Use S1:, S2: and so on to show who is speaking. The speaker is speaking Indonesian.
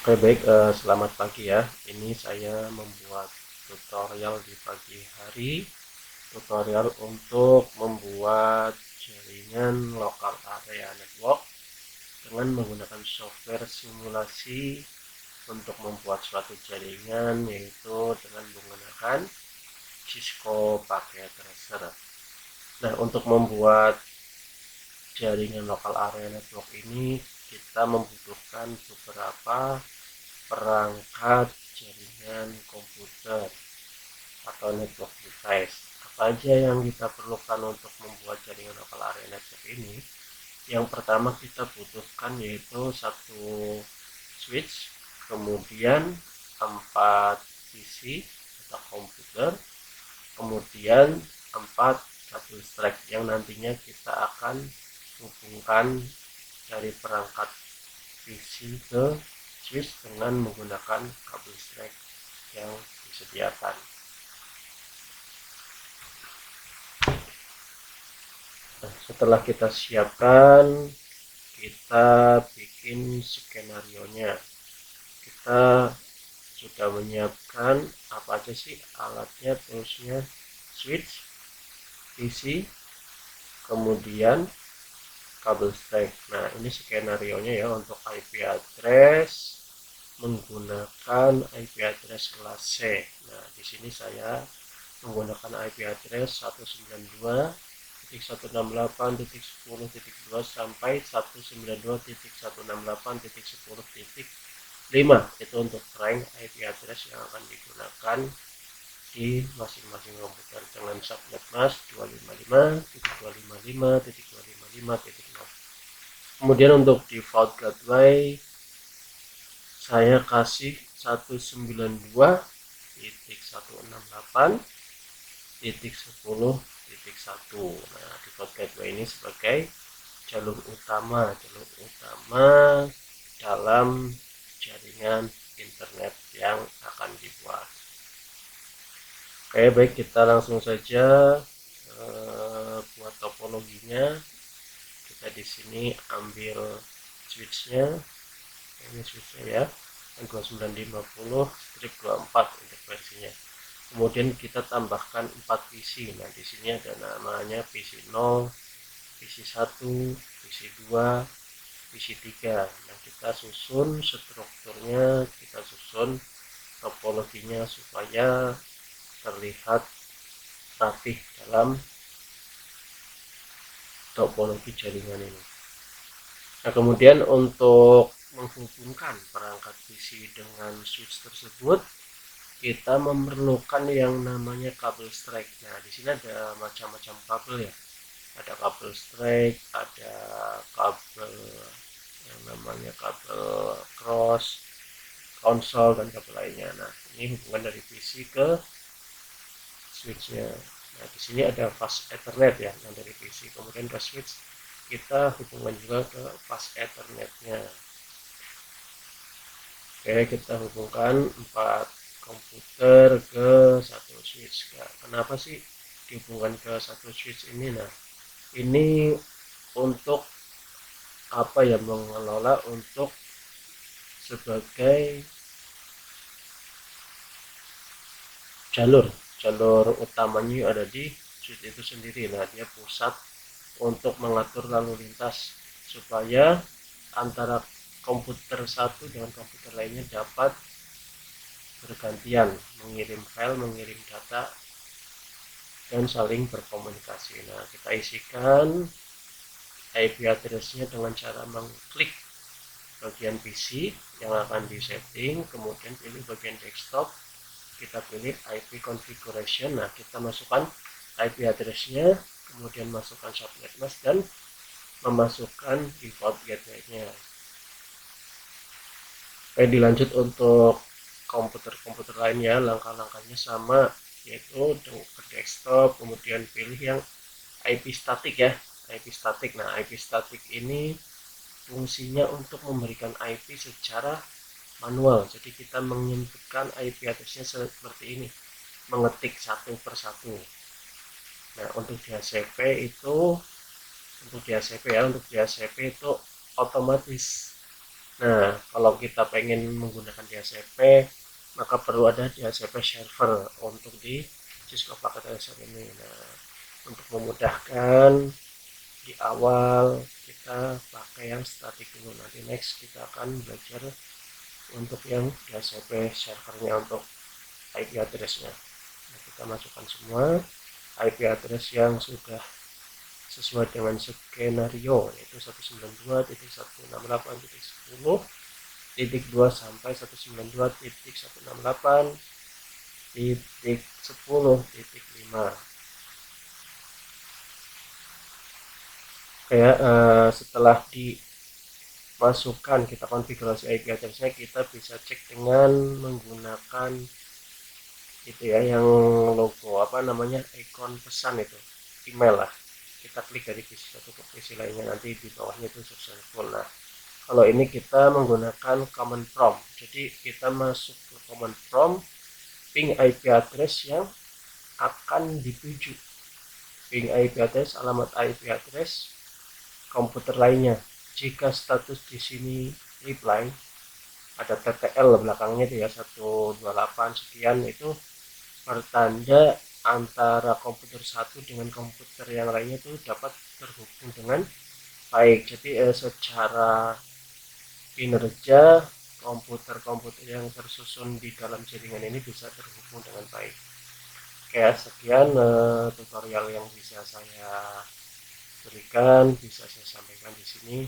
S1: Oke baik, selamat pagi ya. Ini saya membuat tutorial di pagi hari, tutorial untuk membuat jaringan lokal area network dengan menggunakan software simulasi untuk membuat suatu jaringan, yaitu dengan menggunakan Cisco Packet Tracer. Nah, untuk membuat jaringan lokal area network ini kita membutuhkan beberapa perangkat jaringan komputer atau network device. Apa aja yang kita perlukan untuk membuat jaringan lokal area network ini? Yang pertama kita butuhkan yaitu satu switch, kemudian 4 PC atau komputer, kemudian 4 kabel strike yang nantinya kita akan hubungkan dari perangkat PC ke switch dengan menggunakan kabel strike yang disediakan. Nah, setelah kita siapkan, kita bikin skenario nya. Kita sudah menyiapkan apa aja sih alatnya, toolsnya, switch, PC, kemudian kabel strike. Nah, ini skenario nya ya untuk IP address menggunakan IP address kelas C. Nah, di sini saya menggunakan IP address 192.168.10.2 sampai 192.168.10.5. Itu untuk rank IP address yang akan digunakan di masing-masing komputer dengan subnet mask 255.255.255.6. Kemudian untuk default gateway saya kasih 192.168.10.1. Nah, default gateway ini sebagai jalur utama dalam jaringan internet yang akan dibuat. Oke, baik, kita langsung saja buat topologinya. Kita di sini ambil switchnya, ini switchnya ya, 2950/24 untuk versinya. Kemudian kita tambahkan 4 PC. Nah, di sini ada namanya PC 0, PC 1, PC 2, PC 3. Nah, kita susun strukturnya, kita susun topologinya supaya terlihat rapih dalam topologi jaringan ini. Nah, kemudian untuk menghubungkan perangkat PC dengan switch tersebut, kita memerlukan yang namanya kabel strike. Nah, di sini ada macam-macam kabel ya. Ada kabel strike, ada kabel yang namanya kabel cross, konsol, dan kabel lainnya. Nah, ini hubungan dari PC ke switchnya. Nah, di sini ada fast ethernet ya, yang dari PC. Kemudian ke switch kita hubungan juga ke fast ethernetnya. Oke, kita hubungkan 4 komputer ke satu switch. Nah, kenapa sih dihubungkan ke satu switch ini? Nah, ini untuk apa ya, mengelola untuk sebagai jalur utamanya ada di switch itu sendiri. Nah, dia pusat untuk mengatur lalu lintas supaya antara komputer satu dengan komputer lainnya dapat bergantian mengirim file, mengirim data, dan saling berkomunikasi. Nah, kita isikan IP address-nya dengan cara mengklik bagian PC yang akan disetting, kemudian pilih bagian desktop, kita pilih IP configuration. Nah, kita masukkan IP address-nya, kemudian masukkan subnet mask dan memasukkan default gateway-nya. Oke, dilanjut untuk komputer-komputer lainnya, langkah-langkahnya sama, yaitu ke desktop, kemudian pilih yang IP static ya, IP static. Nah, IP static ini fungsinya untuk memberikan IP secara manual. Jadi kita menginputkan IP address-nya seperti ini, mengetik satu persatu. Nah, untuk di HCP itu, untuk di HCP itu otomatis Nah, kalau kita pengen menggunakan DHCP, maka perlu ada DHCP server untuk di Cisco Packet Tracer ini. Nah, untuk memudahkan di awal kita pakai yang static dulu. Nanti next kita akan belajar untuk yang DHCP servernya untuk IP address-nya. Nah, kita masukkan semua IP address yang sudah sesuai dengan skenario, yaitu 192.168.10.2 sampai 192.168.10.5. Kayak setelah dimasukkan kita konfigurasi IP address-nya, kita bisa cek dengan menggunakan itu ya, yang logo apa namanya, ikon pesan itu, email lah. Kita klik dari PC satu ke PC lainnya, nanti di bawahnya itu successful. Nah, kalau ini kita menggunakan command prompt, jadi kita masuk ke command prompt, ping IP address yang akan dituju, ping IP address, alamat IP address komputer lainnya. Jika status di sini reply, ada TTL belakangnya itu ya, 128 sekian, itu pertanda antara komputer satu dengan komputer yang lainnya itu dapat terhubung dengan baik. Jadi secara kinerja komputer-komputer yang tersusun di dalam jaringan ini bisa terhubung dengan baik. Kayak sekian tutorial yang bisa saya berikan, bisa saya sampaikan di sini.